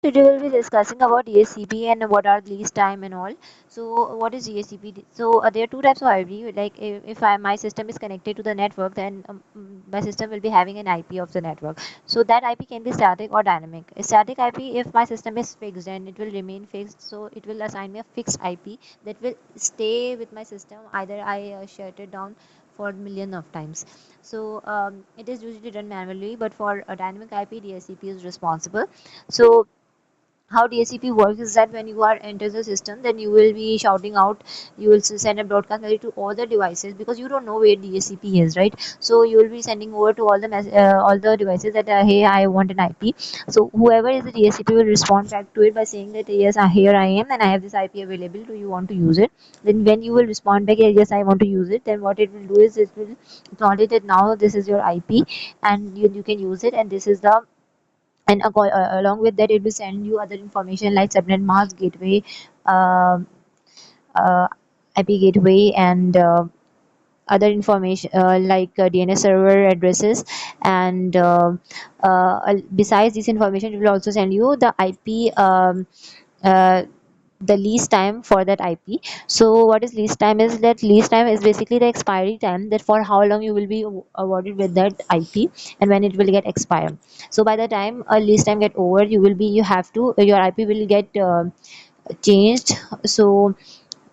Today we'll be discussing about DHCP and what are lease time and all. So what is DHCP? So there are two types of IP. Like if my system is connected to the network, then my system will be having an IP of the network. So that IP can be static or dynamic. A static IP, if my system is fixed and it will remain fixed, so it will assign me a fixed IP that will stay with my system. Either I shut it down for million of times. So it is usually done manually, but for a dynamic IP, DHCP is responsible. So how DSCP works is that when you are enters the system, then you will be shouting out, you will send a broadcast message to all the devices because you don't know where DSCP is, right? So you will be sending over to all the devices that hey, I want an IP. So whoever is the DSCP will respond back to it by saying that yes, here I am and I have this IP available. Do you want to use it? Then when you will respond back, yes, I want to use it. Then what it will do is it will acknowledge that now this is your IP and you can use it, and this is the and along with that it will send you other information like subnet mask gateway, uh, uh, IP gateway, and other information like DNS server addresses, and besides this information it will also send you the IP, uh, the lease time for that IP. So what is lease time is that lease time is basically the expiry time, that for how long you will be awarded with that IP and when it will get expired. So by the time a lease time get over, you have to your IP will get changed. So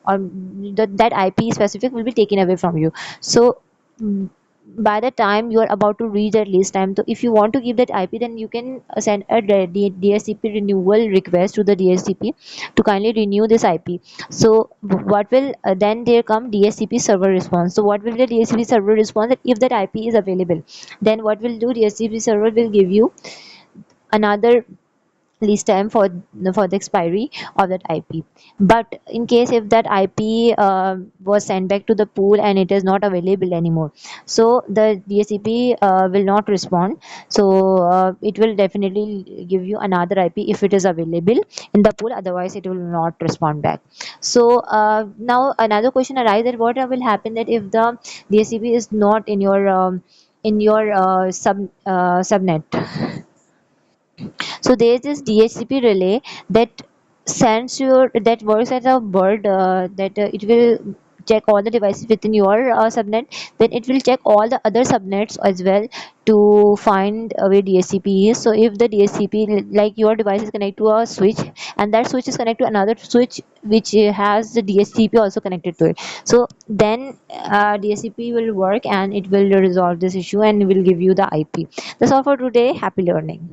that IP specific will be taken away from you. So mm, by the time you are about to reach that lease time, so if you want to give that IP, then you can send a DSCP renewal request to the DSCP to kindly renew this IP. So what will then there come DSCP server response. So what will the DSCP server response, that if that IP is available, then what will do, DSCP server will give you another lease time for the expiry of that IP. But in case if that IP was sent back to the pool and it is not available anymore, so the DSCP will not respond. So it will definitely give you another IP if it is available in the pool. Otherwise, it will not respond back. So now another question arises, that what will happen that if the DSCP is not in your subnet. So there is this DHCP relay that sends your that works as a bird, that it will check all the devices within your subnet. Then it will check all the other subnets as well to find where DHCP is. So if the DHCP, like your device is connected to a switch and that switch is connected to another switch which has the DHCP also connected to it, so then DHCP will work and it will resolve this issue and will give you the IP. That's all for today. Happy learning.